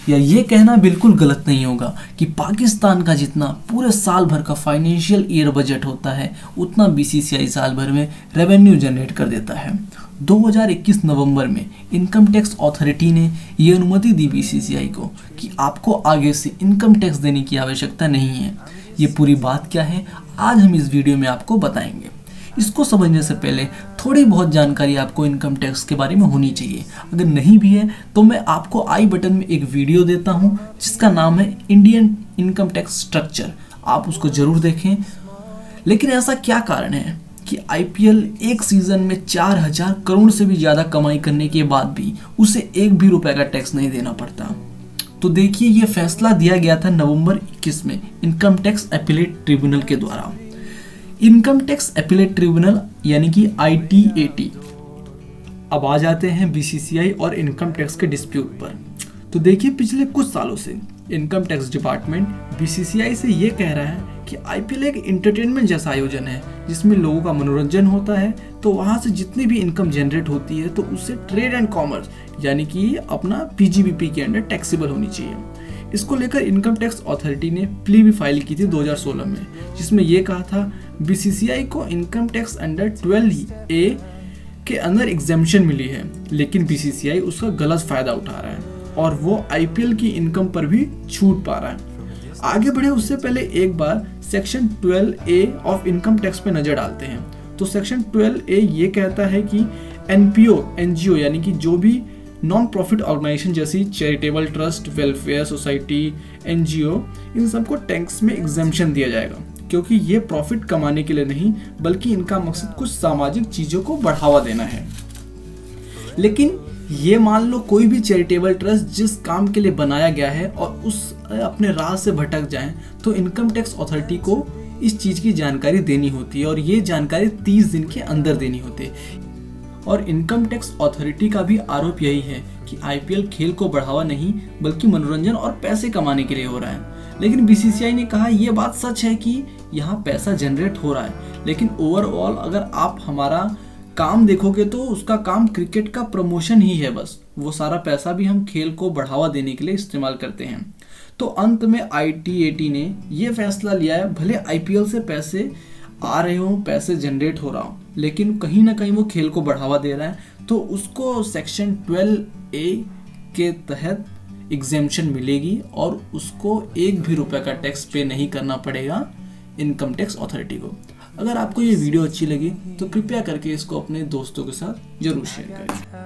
या ये कहना बिल्कुल गलत नहीं होगा कि पाकिस्तान का जितना पूरे साल भर का फाइनेंशियल ईयर बजट होता है उतना बीसीसीआई साल भर में रेवेन्यू जनरेट कर देता है। 2021 नवंबर में इनकम टैक्स अथॉरिटी ने ये अनुमति दी बीसीसीआई को कि आपको आगे से इनकम टैक्स देने की आवश्यकता नहीं है। ये पूरी बात क्या है आज हम इस वीडियो में आपको बताएंगे। इसको समझने से पहले थोड़ी बहुत जानकारी आपको इनकम टैक्स के बारे में होनी चाहिए। अगर नहीं भी है तो मैं आपको आई बटन में एक वीडियो देता हूं जिसका नाम है इंडियन इनकम टैक्स स्ट्रक्चर, आप उसको जरूर देखें। लेकिन ऐसा क्या कारण है कि आईपीएल एक सीजन में 4000 करोड़ से भी ज़्यादा कमाई करने के बाद भी उसे एक भी रुपए का टैक्स नहीं देना पड़ता? तो देखिए, ये फैसला दिया गया था नवंबर 21 में इनकम टैक्स अपीलेट ट्रिब्यूनल के द्वारा। इनकम टैक्स अपीलेट ट्रिब्यूनल यानी कि ITAT। अब आ जाते हैं बीसीसीआई और इनकम टैक्स के डिस्प्यूट पर। तो देखिए, पिछले कुछ सालों से इनकम टैक्स डिपार्टमेंट बीसीसीआई से ये कह रहा है कि आईपीएल एक एंटरटेनमेंट जैसा आयोजन है जिसमें लोगों का मनोरंजन होता है, तो वहाँ से जितनी भी इनकम जनरेट होती है तो उससे ट्रेड एंड कॉमर्स यानी कि अपना PGBP के अंडर टैक्सेबल होनी चाहिए। इसको लेकर इनकम टैक्स अथॉरिटी ने प्ली भी फाइल की थी 2016 में, जिसमें यह कहा था बीसीसीआई को इनकम टैक्स अंडर 12A के अंदर एग्जेम्पशन मिली है, लेकिन बीसीसीआई उसका गलत फायदा उठा रहा है और वो आईपीएल की इनकम पर भी छूट पा रहा है। आगे बढ़े उससे पहले एक बार section 12A of income tax पे नजर डालते हैं। तो सेक्शन 12A ये कहता है कि NGO यानी कि जो भी नॉन प्रॉफिट ऑर्गेनाइजेशन जैसी charitable trust, welfare society, NGO, इन सबको टैक्स में एग्जेम्पशन दिया जाएगा, क्योंकि ये प्रॉफिट कमाने के लिए नहीं बल्कि इनका मकसद कुछ सामाजिक चीजों को बढ़ावा देना है। लेकिन ये मान लो कोई भी चैरिटेबल ट्रस्ट जिस काम के लिए बनाया गया है और उस अपने राह से भटक जाए तो इनकम टैक्स अथॉरिटी को इस चीज की जानकारी देनी होती है और ये जानकारी 30 दिन के अंदर देनी होती है। और इनकम टैक्स अथॉरिटी का भी आरोप यही है कि आईपीएल खेल को बढ़ावा नहीं बल्कि मनोरंजन और पैसे कमाने के लिए हो रहा है। लेकिन बीसीसीआई ने कहा ये बात सच है कि यहाँ पैसा जनरेट हो रहा है, लेकिन ओवरऑल अगर आप हमारा काम देखोगे तो उसका काम क्रिकेट का प्रमोशन ही है, बस वो सारा पैसा भी हम खेल को बढ़ावा देने के लिए इस्तेमाल करते हैं। तो अंत में ITAT ने ये फैसला लिया है, भले आईपीएल से पैसे आ रहे हो, पैसे जनरेट हो रहा हो, लेकिन कहीं ना कहीं वो खेल को बढ़ावा दे रहा है, तो उसको सेक्शन 12A के तहत एग्जेम्पशन मिलेगी और उसको एक भी रुपए का टैक्स पे नहीं करना पड़ेगा इनकम टैक्स अथॉरिटी को। अगर आपको ये वीडियो अच्छी लगी तो कृपया करके इसको अपने दोस्तों के साथ जरूर शेयर करें।